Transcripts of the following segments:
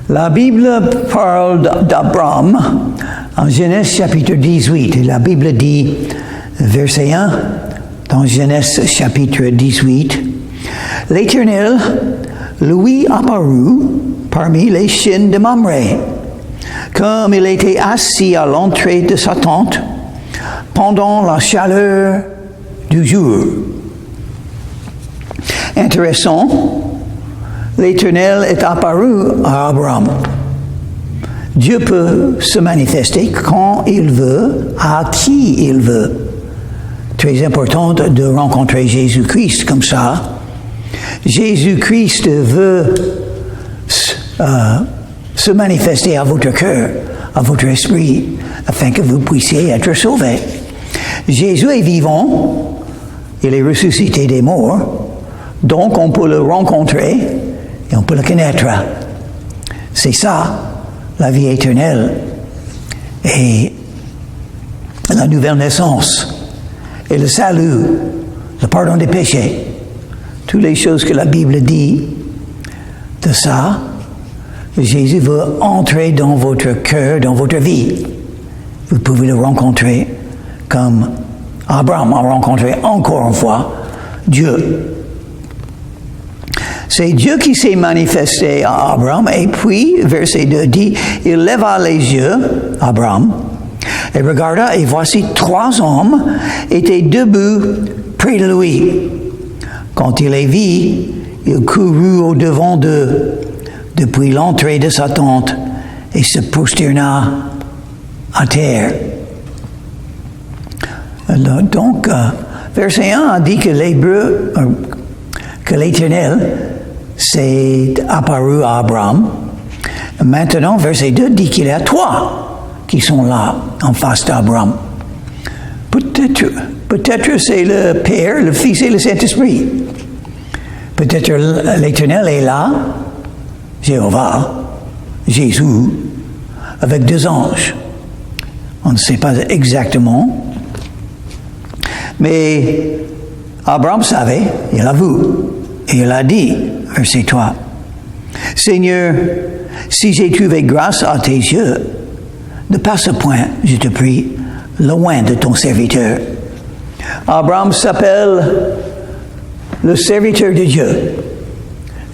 La Bible parle d'Abraham en Genèse chapitre 18. Et la Bible dit, verset 1, dans Genèse chapitre 18, « L'Éternel lui apparut parmi les chênes de Mamré, comme il était assis à l'entrée de sa tente pendant la chaleur du jour. » Intéressant, l'Éternel est apparu à Abraham. Dieu peut se manifester quand il veut, à qui il veut. Très important de rencontrer Jésus-Christ comme ça. Jésus-Christ veut se manifester à votre cœur, à votre esprit, afin que vous puissiez être sauvés. Jésus est vivant, il est ressuscité des morts, donc on peut le rencontrer et on peut le connaître. C'est ça, la vie éternelle et la nouvelle naissance et le salut, le pardon des péchés. Toutes les choses que la Bible dit de ça, Jésus veut entrer dans votre cœur, dans votre vie. Vous pouvez le rencontrer comme Abraham a rencontré encore une fois Dieu. C'est Dieu qui s'est manifesté à Abraham, et puis, verset 2 dit, il leva les yeux, Abraham, et regarda, et voici 3 hommes étaient debout près de lui. Quand il les vit, il courut au-devant d'eux, depuis l'entrée de sa tente, et se prosterna à terre. Donc, verset 1 a dit que l'Hébreu, que l'Éternel s'est apparu à Abraham. Maintenant, verset 2 dit qu'il y a 3 qui sont là, en face d'Abraham. Peut-être c'est le Père, le Fils et le Saint-Esprit. Peut-être l'Éternel est là, Jéhovah, Jésus, avec 2 anges. On ne sait pas exactement. Mais Abraham savait, il a vu, et il a dit, verset 3, « Seigneur, si j'ai trouvé grâce à tes yeux, ne passe point, je te prie, loin de ton serviteur. » Abraham s'appelle le serviteur de Dieu.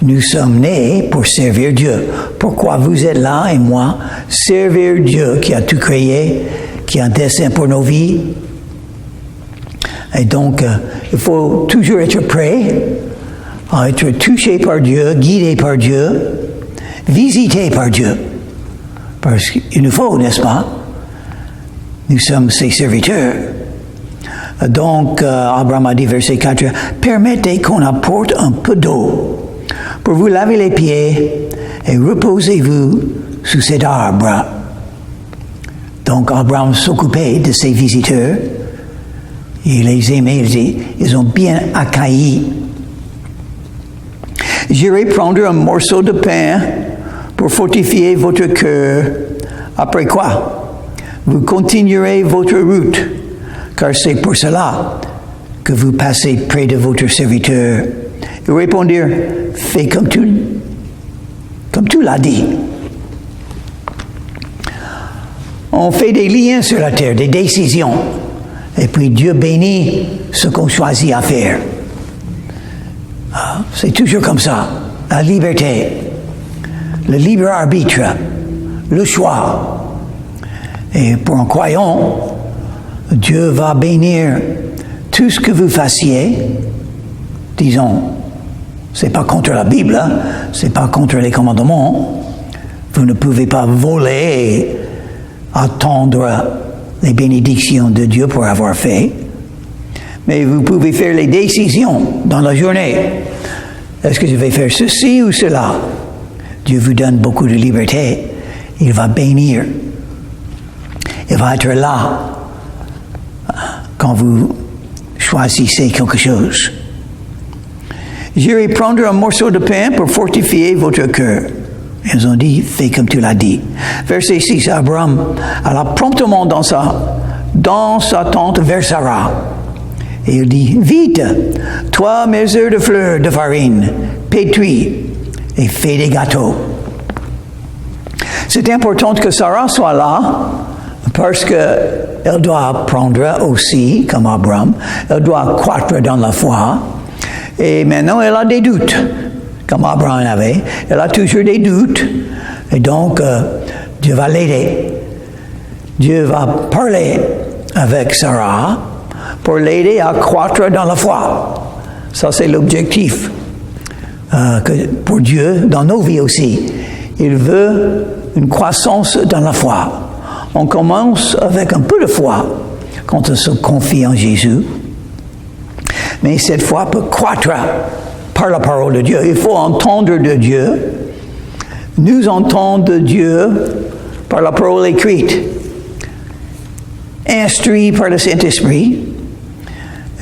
Nous sommes nés pour servir Dieu. Pourquoi vous êtes là et moi? Servir Dieu qui a tout créé, qui a un dessein pour nos vies. Et donc, il faut toujours être prêt à être touché par Dieu, guidé par Dieu, visité par Dieu. Parce qu'il nous faut, n'est-ce pas? Nous sommes ses serviteurs. Donc, Abraham a dit, verset 4, « Permettez qu'on apporte un peu d'eau pour vous laver les pieds et reposez-vous sous cet arbre. » Donc, Abraham s'occupait de ses visiteurs. Il les aimait, ils ont bien accueilli. « J'irai prendre un morceau de pain pour fortifier votre cœur. Après quoi, vous continuerez votre route, car c'est pour cela que vous passez près de votre serviteur. » Ils répondirent, « Fais comme tu l'as dit. » On fait des liens sur la terre, des décisions. Et puis Dieu bénit ce qu'on choisit à faire. C'est toujours comme ça. La liberté, le libre arbitre, le choix. Et pour un croyant, Dieu va bénir tout ce que vous fassiez. Disons, c'est pas contre la Bible, hein? C'est pas contre les commandements. Vous ne pouvez pas voler et attendre les bénédictions de Dieu pour avoir fait. Mais vous pouvez faire les décisions dans la journée. Est-ce que je vais faire ceci ou cela? Dieu vous donne beaucoup de liberté. Il va bénir. Il va être là quand vous choisissez quelque chose. J'irai prendre un morceau de pain pour fortifier votre cœur. Ils ont dit, fais comme tu l'as dit. Verset 6, Abraham alla promptement dans sa tente vers Sarah. Et il dit, vite, 3 mesures de fleurs de farine, pétris et fais des gâteaux. C'est important que Sarah soit là parce qu'elle doit apprendre aussi, comme Abraham, elle doit croître dans la foi. Et maintenant, elle a des doutes, comme Abraham avait. Elle a toujours des doutes. Et donc, Dieu va l'aider. Dieu va parler avec Sarah pour l'aider à croître dans la foi. Ça, c'est l'objectif pour Dieu dans nos vies aussi. Il veut une croissance dans la foi. On commence avec un peu de foi quand on se confie en Jésus. Mais cette foi peut croître par la parole de Dieu. Il faut entendre de Dieu. Nous entendons de Dieu par la parole écrite. Instruit par le Saint-Esprit,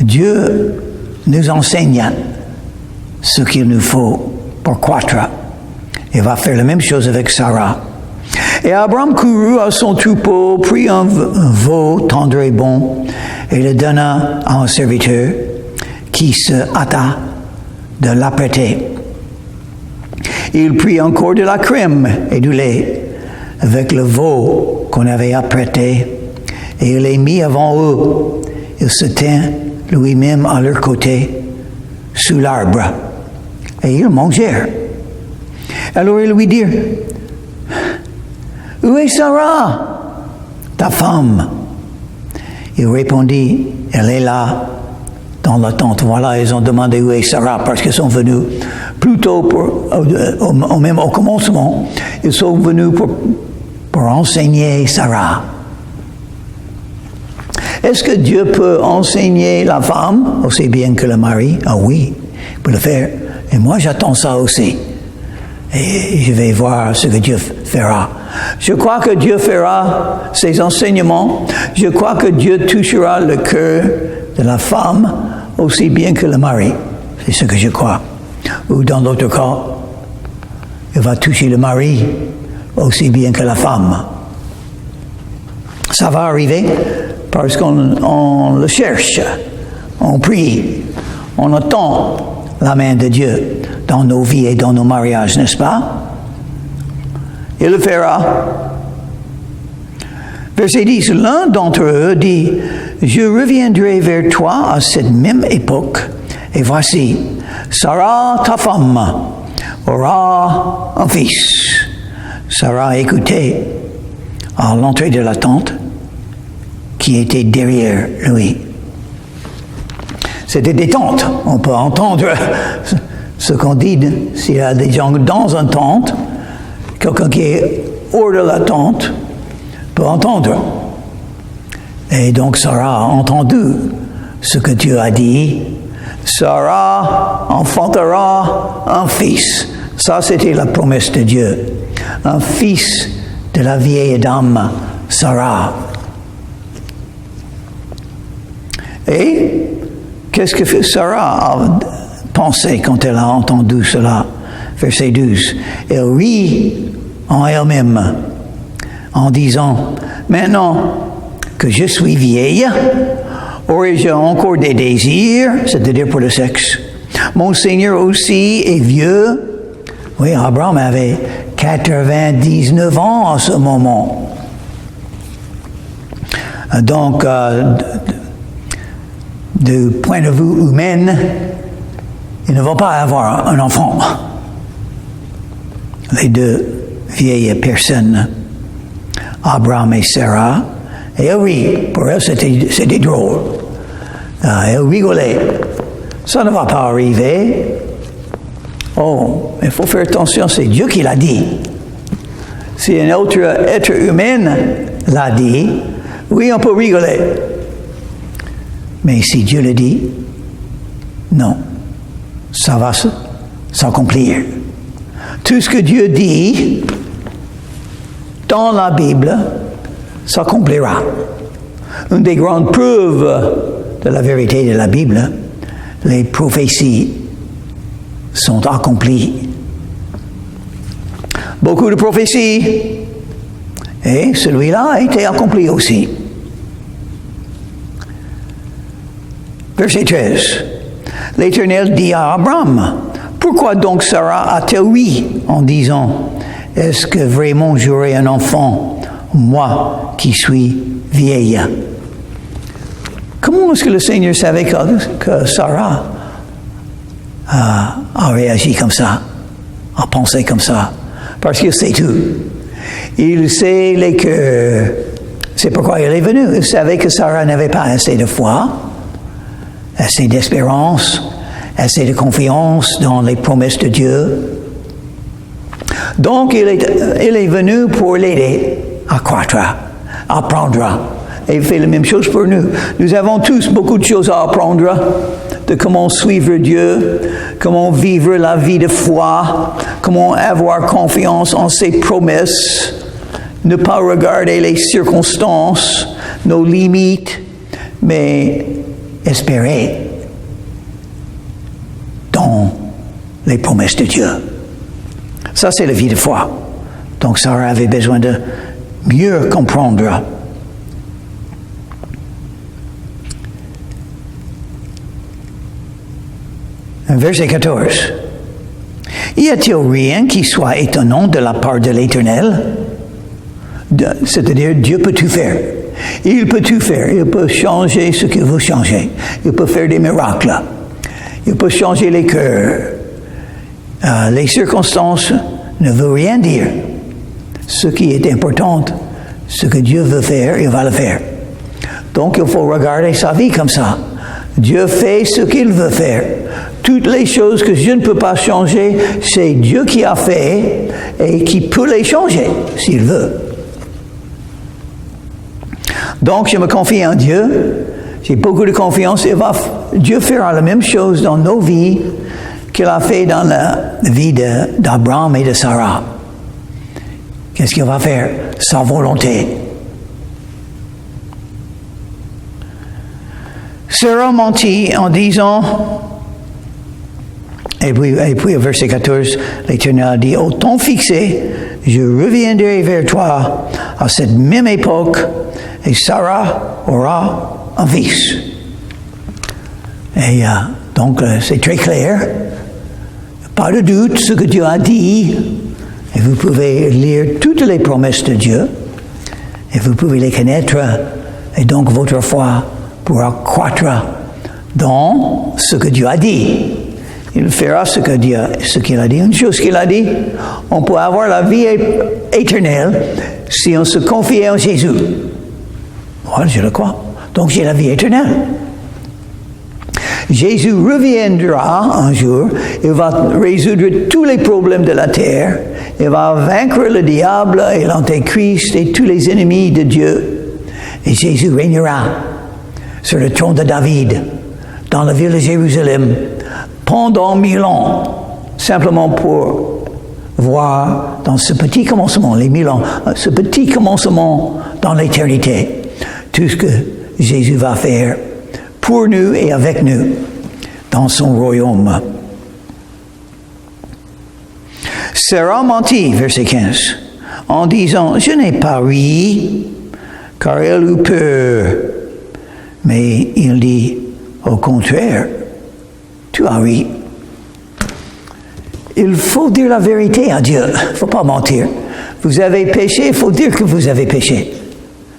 Dieu nous enseigne ce qu'il nous faut pour croître. Il va faire la même chose avec Sarah. Et Abraham courut à son troupeau, prit un veau tendre et bon, et le donna à un serviteur qui se hâta de l'apprêter. Il prit encore de la crème et du lait avec le veau qu'on avait apprêté, et il les mit avant eux. Il se tint lui-même à leur côté, sous l'arbre, et ils mangèrent. Alors ils lui dirent, « Où est Sarah, ta femme ?» Il répondit, « Elle est là, dans la tente. » Voilà, ils ont demandé où est Sarah, parce qu'ils sont venus plutôt même au commencement, ils sont venus pour enseigner Sarah. Est-ce que Dieu peut enseigner la femme aussi bien que le mari? Ah oui, il peut le faire. Et moi, j'attends ça aussi. Et je vais voir ce que Dieu fera. Je crois que Dieu fera ses enseignements. Je crois que Dieu touchera le cœur de la femme aussi bien que le mari. C'est ce que je crois. Ou dans l'autre cas, il va toucher le mari aussi bien que la femme. Ça va arriver parce qu'on le cherche, on prie, on attend la main de Dieu dans nos vies et dans nos mariages, n'est-ce pas? Il le fera. Verset 10, l'un d'entre eux dit, « Je reviendrai vers toi à cette même époque, et voici, Sarah, ta femme, aura un fils. » Sarah écoutait à l'entrée de la tente qui était derrière lui. C'était des tentes. On peut entendre ce qu'on dit s'il y a des gens dans une tente. Quelqu'un qui est hors de la tente peut entendre. Et donc Sarah a entendu ce que Dieu a dit. Sarah enfantera un fils. Ça, c'était la promesse de Dieu. Un fils de la vieille dame Sarah. Et qu'est-ce que Sarah a pensé quand elle a entendu cela? Verset 12. Elle rit en elle-même en disant, « Maintenant que je suis vieille, aurais-je encore des désirs, c'est-à-dire pour le sexe? Mon Seigneur aussi est vieux. » Oui, Abraham avait 99 ans à ce moment. Donc, du point de vue humain, il ne va pas avoir un enfant. Les deux vieilles personnes, Abraham et Sarah, et elle rit. Pour elle, c'était drôle. Elle rigolait. Ça ne va pas arriver. Oh, il faut faire attention, c'est Dieu qui l'a dit. Si un autre être humain l'a dit, oui, on peut rigoler. Mais si Dieu le dit, non, ça va s'accomplir. Tout ce que Dieu dit dans la Bible s'accomplira. Une des grandes preuves de la vérité de la Bible, les prophéties sont accomplies. Beaucoup de prophéties, et celui-là a été accompli aussi. Verset 13. L'Éternel dit à Abraham, « Pourquoi donc Sarah a-t-elle ri en disant, est-ce que vraiment j'aurai un enfant, moi qui suis vieille? Comment est-ce que le Seigneur savait que Sarah a réagi comme ça, a pensé comme ça? Parce qu'il sait tout. Il sait les cœurs. C'est pourquoi il est venu. Il savait que Sarah n'avait pas assez de foi, assez d'espérance, assez de confiance dans les promesses de Dieu. Donc, il est venu pour l'aider à croître, à apprendre. Et il fait la même chose pour nous. Nous avons tous beaucoup de choses à apprendre de comment suivre Dieu, comment vivre la vie de foi, comment avoir confiance en ses promesses, ne pas regarder les circonstances, nos limites, mais espérer dans les promesses de Dieu. Ça, c'est la vie de foi. Donc, Sarah avait besoin de mieux comprendre. Verset 14. Y a-t-il rien qui soit étonnant de la part de l'Éternel? C'est-à-dire, Dieu peut tout faire. Il peut tout faire. Il peut changer ce qu'il veut changer. Il peut faire des miracles. Il peut changer les cœurs. Les circonstances ne veulent rien dire. Ce qui est important, ce que Dieu veut faire, il va le faire. Donc, il faut regarder sa vie comme ça. Dieu fait ce qu'il veut faire. Toutes les choses que je ne peux pas changer, c'est Dieu qui a fait et qui peut les changer s'il veut. Donc, je me confie en Dieu. J'ai beaucoup de confiance. Dieu fera la même chose dans nos vies qu'il a fait dans la vie d'Abraham et de Sarah. Qu'est-ce qu'il va faire? Sa volonté. Sarah mentit en disant, et puis au verset 14, l'Éternel a dit, au temps fixé, je reviendrai vers toi à cette même époque, et Sarah aura un fils. Et donc, c'est très clair. Pas de doute, ce que Dieu a dit. Et vous pouvez lire toutes les promesses de Dieu. Et vous pouvez les connaître. Et donc, votre foi pourra croître dans ce que Dieu a dit. Il fera ce qu'il a dit. Une chose qu'il a dit, on peut avoir la vie éternelle si on se confie en Jésus. Voilà, je le crois. Donc, j'ai la vie éternelle. Jésus reviendra un jour, il va résoudre tous les problèmes de la terre, il va vaincre le diable et l'antéchrist et tous les ennemis de Dieu. Et Jésus régnera sur le trône de David, dans la ville de Jérusalem, pendant 1000 ans, simplement pour voir dans ce petit commencement, les 1000 ans, ce petit commencement dans l'éternité, tout ce que Jésus va faire pour nous et avec nous dans son royaume. Sarah mentit, verset 15, en disant, je n'ai pas ri, car elle eut peur. Mais il dit, au contraire, tu as ri. Il faut dire la vérité à Dieu, il ne faut pas mentir. Vous avez péché, il faut dire que vous avez péché.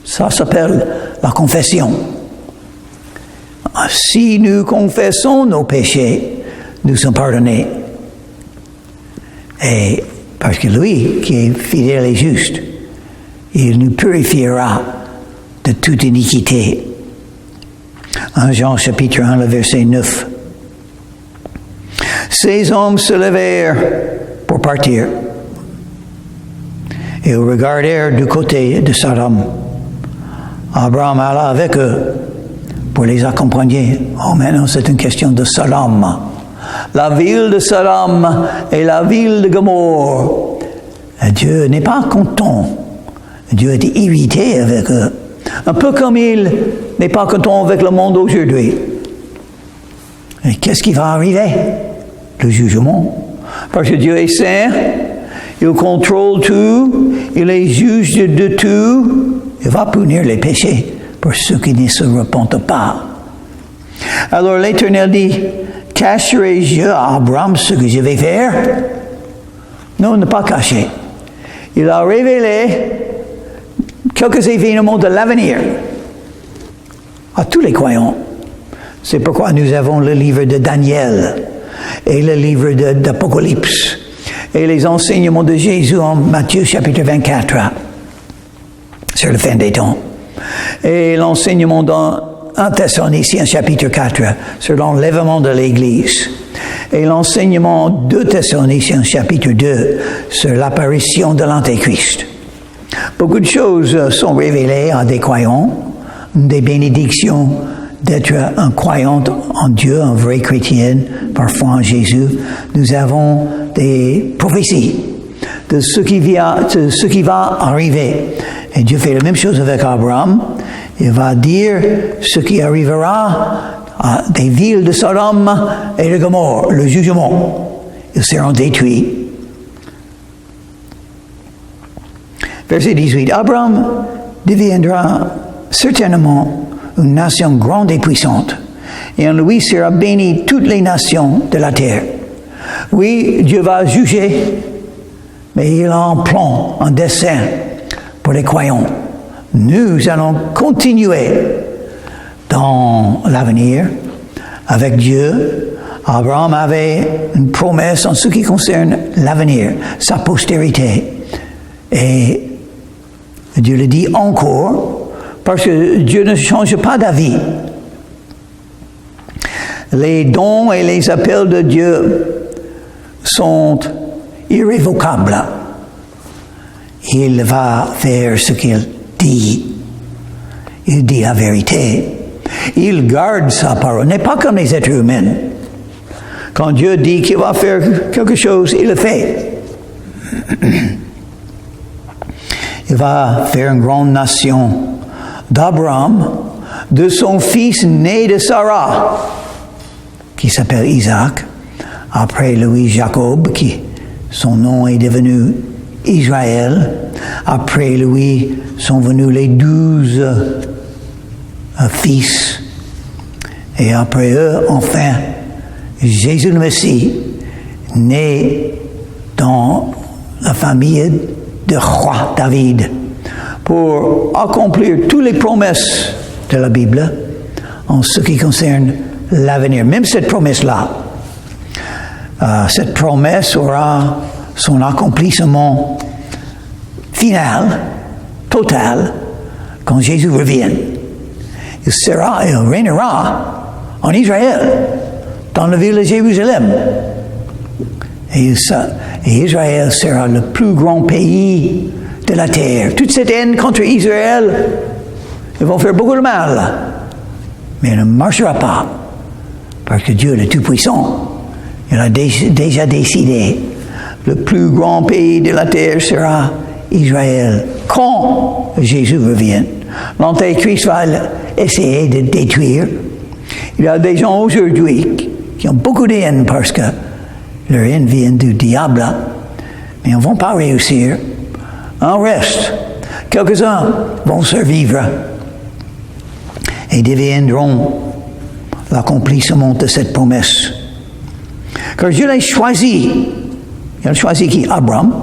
Ça s'appelle la confession. Si nous confessons nos péchés, nous sommes pardonnés. Et parce que lui, qui est fidèle et juste, il nous purifiera de toute iniquité. En Jean chapitre 1, le verset 9. Ces hommes se levèrent pour partir. Ils regardèrent du côté de Sodome. Abraham alla avec eux pour les accompagner. Oh, maintenant, c'est une question de Sodome. La ville de Sodome et la ville de Gomorrhe. Dieu n'est pas content. Dieu est irrité avec eux. Un peu comme il n'est pas content avec le monde aujourd'hui. Et qu'est-ce qui va arriver? Le jugement. Parce que Dieu est saint, il contrôle tout, il est juge de tout, il va punir les péchés pour ceux qui ne se repentent pas. Alors l'Éternel dit, cacherai-je à Abraham ce que je vais faire? Non, ne pas cacher. il a révélé quelques événements de l'avenir à tous les croyants. C'est pourquoi nous avons le livre de Daniel et le livre d'Apocalypse et les enseignements de Jésus en Matthieu chapitre 24 sur la fin des temps et l'enseignement dans 1 Thessaloniciens chapitre 4 sur l'enlèvement de l'Église et l'enseignement 2 Thessaloniciens chapitre 2 sur l'apparition de l'Antéchrist. Beaucoup de choses sont révélées à des croyants, des bénédictions d'être un croyant en Dieu, un vrai chrétien, par foi en Jésus. Nous avons des prophéties de ce qui va arriver. Et Dieu fait la même chose avec Abraham. Il va dire ce qui arrivera à des villes de Sodome et de Gomorrhe, le jugement. Ils seront détruits. Verset 18. Abraham deviendra certainement une nation grande et puissante, et en lui sera bénie toutes les nations de la terre. Oui, Dieu va juger, mais il a un plan, un dessein pour les croyants. Nous allons continuer dans l'avenir avec Dieu. Abraham avait une promesse en ce qui concerne l'avenir, sa postérité. Et Dieu le dit encore, parce que Dieu ne change pas d'avis. Les dons et les appels de Dieu sont irrévocables. Il va faire ce qu'il dit. Il dit la vérité. Il garde sa parole. Il n'est pas comme les êtres humains. Quand Dieu dit qu'il va faire quelque chose, il le fait. Il va faire une grande nation d'Abraham, de son fils né de Sarah, qui s'appelle Isaac. Après lui, Jacob, son nom est devenu Israël. Après lui sont venus les 12 fils. Et après eux, enfin, Jésus le Messie, né dans la famille de roi David, pour accomplir toutes les promesses de la Bible en ce qui concerne l'avenir. Même cette promesse-là, cette promesse aura son accomplissement final, total, quand Jésus revienne. Il régnera en Israël, dans la ville de Jérusalem. Et Israël sera le plus grand pays de la terre. Toute cette haine contre Israël, ils vont faire beaucoup de mal. Mais elle ne marchera pas. Parce que Dieu, le Tout-Puissant, il a déjà décidé. Le plus grand pays de la terre sera Israël. Quand Jésus revient, l'Antéchrist va essayer de détruire. Il y a des gens aujourd'hui qui ont beaucoup de haine parce que leur haine vient du diable. Mais ils ne vont pas réussir. En reste, quelques-uns vont survivre et deviendront l'accomplissement de cette promesse. Car Dieu l'a choisi. Il a choisi qui? Abraham,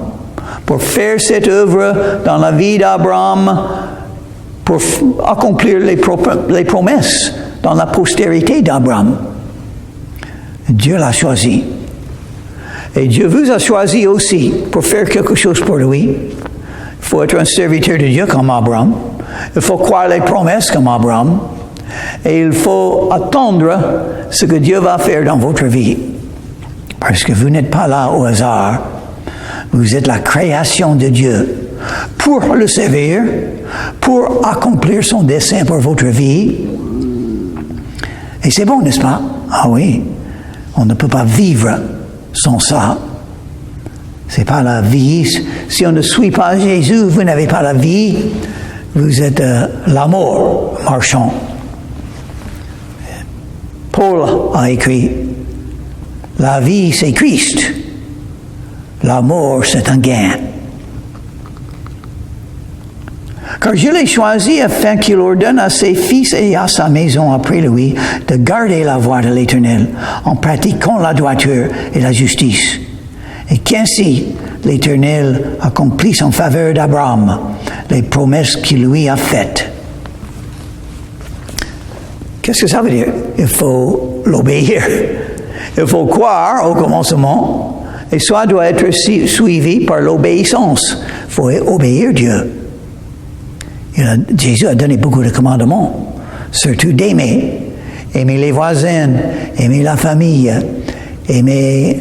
pour faire cette œuvre dans la vie d'Abraham, pour accomplir les promesses dans la postérité d'Abraham. Dieu l'a choisi. Et Dieu vous a choisi aussi pour faire quelque chose pour lui. Il faut être un serviteur de Dieu comme Abraham. Il faut croire les promesses comme Abraham. Et il faut attendre ce que Dieu va faire dans votre vie. Parce que vous n'êtes pas là au hasard. Vous êtes la création de Dieu pour le servir, pour accomplir son dessein pour votre vie. Et c'est bon, n'est-ce pas? Ah oui, on ne peut pas vivre sans ça. C'est pas la vie. Si on ne suit pas Jésus, vous n'avez pas la vie. Vous êtes la mort marchand. Paul a écrit, la vie c'est Christ, la mort c'est un gain. Car je l'ai choisi afin qu'il ordonne à ses fils et à sa maison après lui de garder la voie de l'Éternel en pratiquant la droiture et la justice et qu'ainsi l'Éternel accomplisse en faveur d'Abraham les promesses qu'il lui a faites. Qu'est-ce que ça veut dire? Il faut l'obéir. Il faut croire au commencement, et ça doit être suivi par l'obéissance. Il faut obéir Dieu. Jésus a donné beaucoup de commandements, surtout d'aimer. Aimer les voisins, aimer la famille, aimer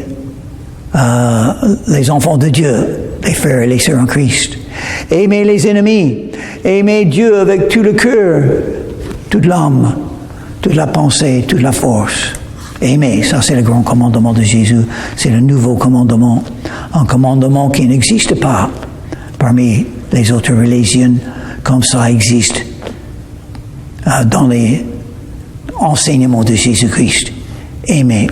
les enfants de Dieu, les frères et les sœurs en Christ. Aimer les ennemis, aimer Dieu avec tout le cœur, toute l'âme, toute la pensée, toute la force. Aimer, ça c'est le grand commandement de Jésus, c'est le nouveau commandement, un commandement qui n'existe pas parmi les autres religions comme ça existe dans les enseignements de Jésus-Christ. Aimer.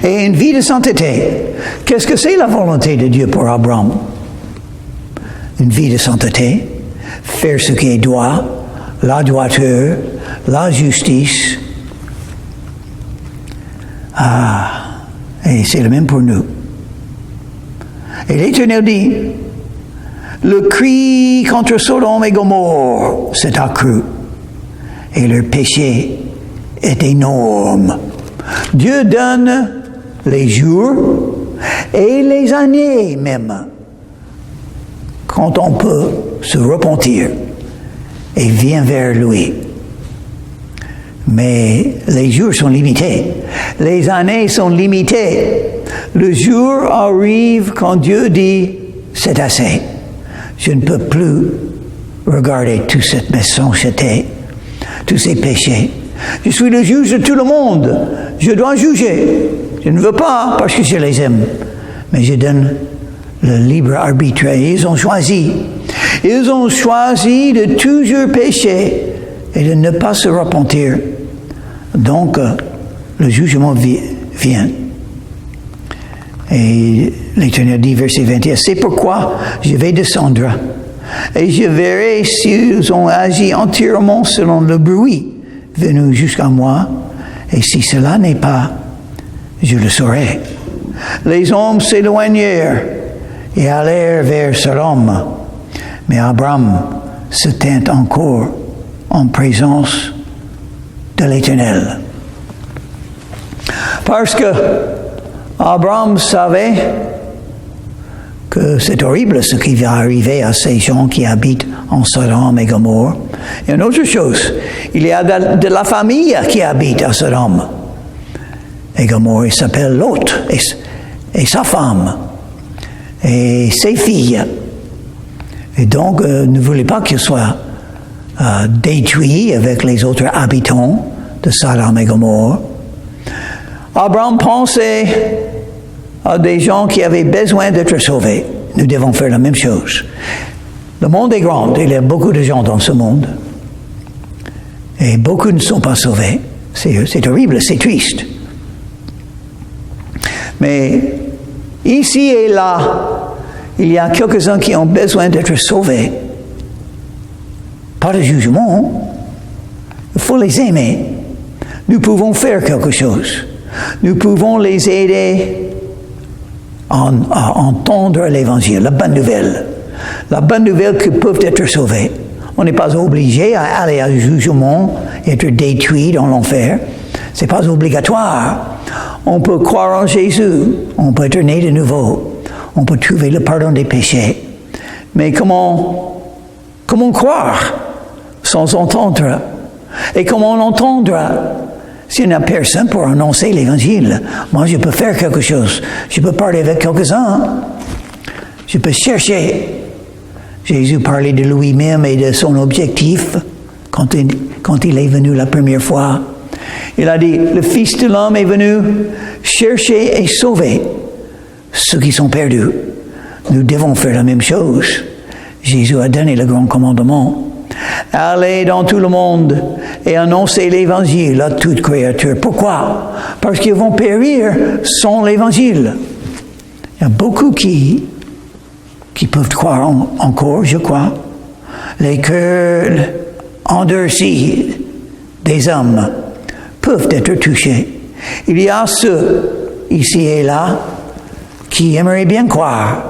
Et une vie de sainteté. Qu'est-ce que c'est la volonté de Dieu pour Abraham? Une vie de sainteté, faire ce qui est droit, la droiture, la justice. Et c'est le même pour nous. Et l'Éternel dit, le cri contre Sodome et Gomorrhe s'est accru, et leur péché est énorme. Dieu donne les jours et les années même, quand on peut se repentir et vient vers lui. Mais les jours sont limités, les années sont limitées. Le jour arrive quand Dieu dit, c'est assez. Je ne peux plus regarder toute cette méchanceté, tous ces péchés. Je suis le juge de tout le monde. Je dois juger. Je ne veux pas parce que je les aime. Mais je donne le libre arbitre. Et ils ont choisi. Ils ont choisi de toujours pécher et de ne pas se repentir. Donc, le jugement vient. Et l'Éternel dit, verset 21, c'est pourquoi je vais descendre et je verrai s'ils ont agi entièrement selon le bruit venu jusqu'à moi, et si cela n'est pas, je le saurai. Les hommes s'éloignèrent et allèrent vers Sodome, mais Abraham se tint encore en présence de l'Éternel. Parce que Abraham savait que c'est horrible ce qui va arriver à ces gens qui habitent en Sodome et Gomorrhe. Et une autre chose, il y a de la famille qui habite à Sodome et Gomorrhe. Il s'appelle Lot et sa femme et ses filles. Et donc, ne voulait pas qu'il soit détruit avec les autres habitants de Sodome et Gomorrhe. Abraham pensait à des gens qui avaient besoin d'être sauvés. Nous devons faire la même chose. Le monde est grand, il y a beaucoup de gens dans ce monde. Et beaucoup ne sont pas sauvés. C'est horrible, c'est triste. Mais ici et là, il y a quelques-uns qui ont besoin d'être sauvés. Pas de jugement. Il faut les aimer. Nous pouvons faire quelque chose. Nous pouvons les aider à entendre l'Évangile, la bonne nouvelle. La bonne nouvelle qu'ils peuvent être sauvés. On n'est pas obligé à aller à jugement, être détruit dans l'enfer. Ce n'est pas obligatoire. On peut croire en Jésus. On peut être né de nouveau. On peut trouver le pardon des péchés. Mais comment croire sans entendre? Et comment l'entendre s'il n'y a personne pour annoncer l'Évangile? Moi, je peux faire quelque chose. Je peux parler avec quelques-uns. Je peux chercher. Jésus parlait de lui-même et de son objectif quand il est venu la première fois. Il a dit, le Fils de l'homme est venu chercher et sauver ceux qui sont perdus. Nous devons faire la même chose. Jésus a donné le grand commandement. Allez dans tout le monde et annoncez l'Évangile à toute créature. Pourquoi? Parce qu'ils vont périr sans l'Évangile. Il y a beaucoup qui peuvent croire encore, je crois. Les cœurs endurcis des hommes peuvent être touchés. Il y a ceux ici et là, qui aimeraient bien croire,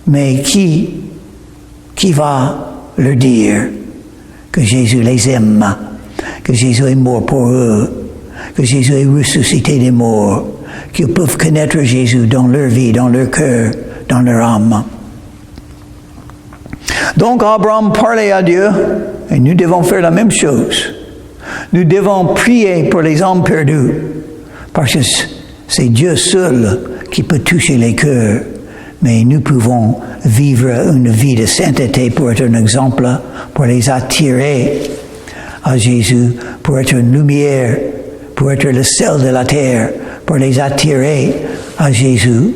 mais qui va leur dire que Jésus les aime, que Jésus est mort pour eux, que Jésus est ressuscité des morts, qu'ils peuvent connaître Jésus dans leur vie, dans leur cœur, dans leur âme. Donc Abraham parlait à Dieu, et nous devons faire la même chose. Nous devons prier pour les âmes perdues, parce que c'est Dieu seul qui peut toucher les cœurs, mais nous pouvons vivre une vie de sainteté pour être un exemple, pour les attirer à Jésus, pour être une lumière, pour être le sel de la terre, pour les attirer à Jésus,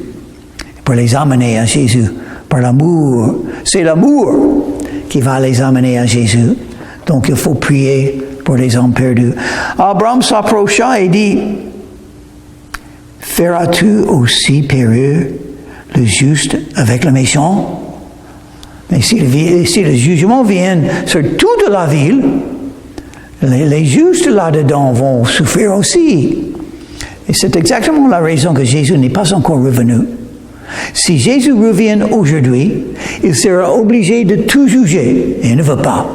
pour les amener à Jésus, par l'amour. C'est l'amour qui va les amener à Jésus. Donc il faut prier pour les hommes perdus. Abraham s'approcha et dit, « Feras-tu aussi périr le juste avec le méchant? » Mais si le jugement vient sur toute la ville, les justes là-dedans vont souffrir aussi. Et c'est exactement la raison que Jésus n'est pas encore revenu. Si Jésus revient aujourd'hui, il sera obligé de tout juger. Et il ne veut pas.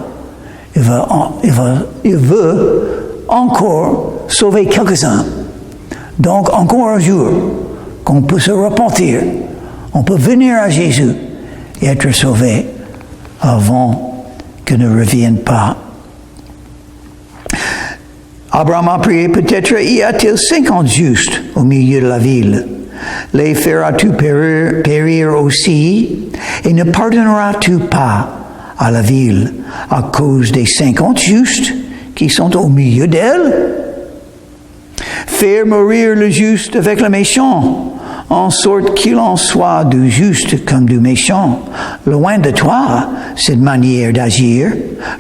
Il veut encore sauver quelques-uns. Donc, encore un jour, qu'on peut se repentir. On peut venir à Jésus et être sauvé avant qu'il ne revienne pas. Abraham a prié, peut-être y a-t-il 50 justes au milieu de la ville. Les feras-tu périr aussi, et ne pardonneras-tu pas à la ville à cause des 50 justes qui sont au milieu d'elle? Faire mourir le juste avec le méchant, en sorte qu'il en soit du juste comme du méchant. Loin de toi, cette manière d'agir.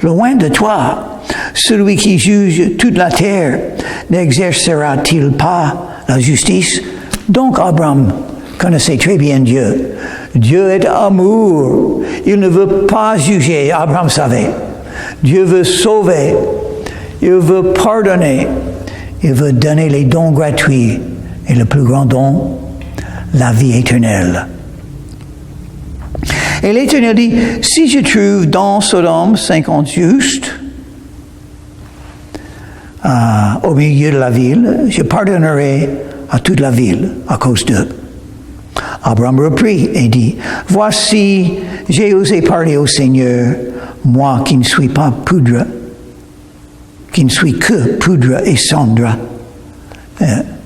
Loin de toi. Celui qui juge toute la terre n'exercera-t-il pas la justice? Donc Abraham connaissait très bien Dieu. Dieu est amour. Il ne veut pas juger. Abraham savait. Dieu veut sauver. Il veut pardonner. Il veut donner les dons gratuits. Et le plus grand don, la vie éternelle. Et l'Éternel dit, si je trouve dans Sodome 50 justes, au milieu de la ville, je pardonnerai à toute la ville à cause d'eux. Abraham reprit et dit, voici, j'ai osé parler au Seigneur, moi qui ne suis pas poudre, qui ne suis que poudre et cendre.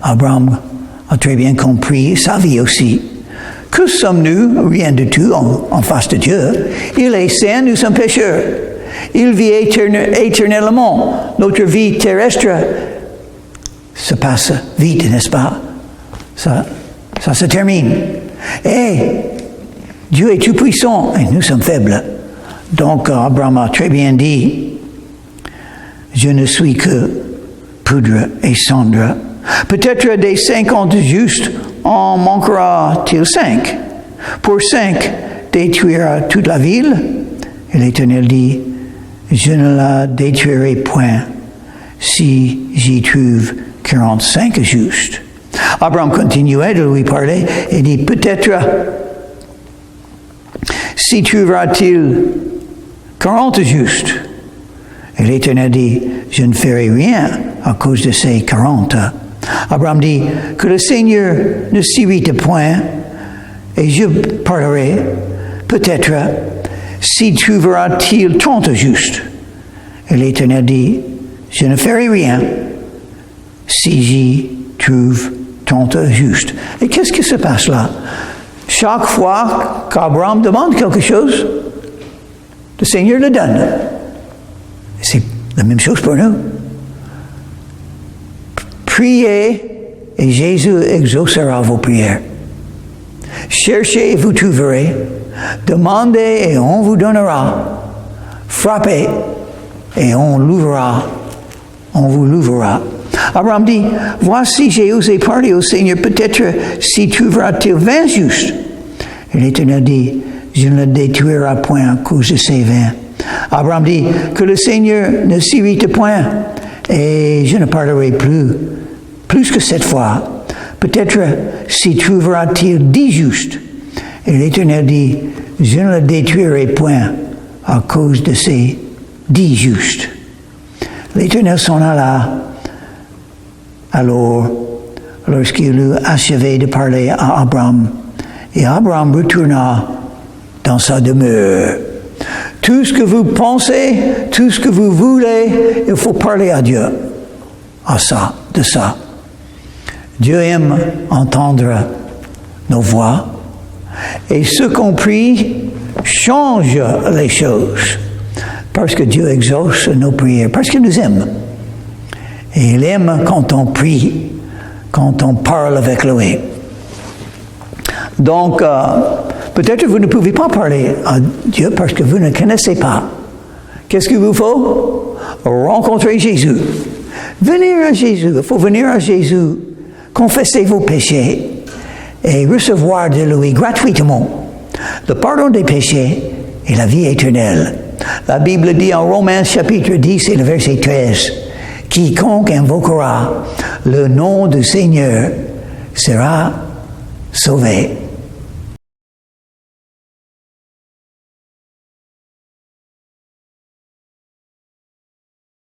Abraham a très bien compris sa vie aussi. Que sommes-nous? Rien du tout en face de Dieu. Il est saint, nous sommes pécheurs. Il vit éternellement. Notre vie terrestre se passe vite, n'est-ce pas? Ça se termine. Et Dieu est tout-puissant et nous sommes faibles. Donc Abraham a très bien dit, je ne suis que poudre et cendre. Peut-être des 50 justes en manquera-t-il 5. Pour 5, détruira toute la ville. Et l'Éternel dit, je ne la détruirai point si j'y trouve 45 justes. Abraham continuait de lui parler et dit, peut-être s'y trouvera-t-il 40 justes. Et l'Éternel dit, je ne ferai rien à cause de ces 40. Abraham dit, que le Seigneur ne s'irrite point, et je parlerai, peut-être, s'y trouvera-t-il 30 justes. Et l'Éternel dit, je ne ferai rien si j'y trouve 30 justes. Et qu'est-ce qui se passe là? Chaque fois qu'Abraham demande quelque chose, le Seigneur le donne. C'est la même chose pour nous. Priez et Jésus exaucera vos prières. Cherchez et vous trouverez. Demandez et on vous donnera. Frappez et on l'ouvrira. On vous l'ouvrira. Abraham dit, voici j'ai osé parler au Seigneur, peut-être s'y trouvera-t-il 20 justes. Et l'Éternel dit, je ne le détruirai point à cause de ces 20. Abraham dit, que le Seigneur ne s'irrite point, et je ne parlerai plus que cette fois. Peut-être s'y trouvera-t-il 10 justes. Et l'Éternel dit, je ne le détruirai point à cause de ces 10 justes. L'Éternel s'en alla alors lorsqu'il eut achevé de parler à Abraham. Et Abraham retourna dans sa demeure. Tout ce que vous pensez, tout ce que vous voulez, il faut parler à Dieu. De ça. Dieu aime entendre nos voix. Et ce qu'on prie change les choses. Parce que Dieu exauce nos prières. Parce qu'il nous aime. Et il aime quand on prie, quand on parle avec lui. Donc, peut-être vous ne pouvez pas parler à Dieu parce que vous ne connaissez pas. Qu'est-ce qu'il vous faut? Rencontrer Jésus. Venir à Jésus. Il faut venir à Jésus, confesser vos péchés et recevoir de lui gratuitement le pardon des péchés et la vie éternelle. La Bible dit en Romains chapitre 10 et le verset 13, « Quiconque invoquera le nom du Seigneur sera sauvé. »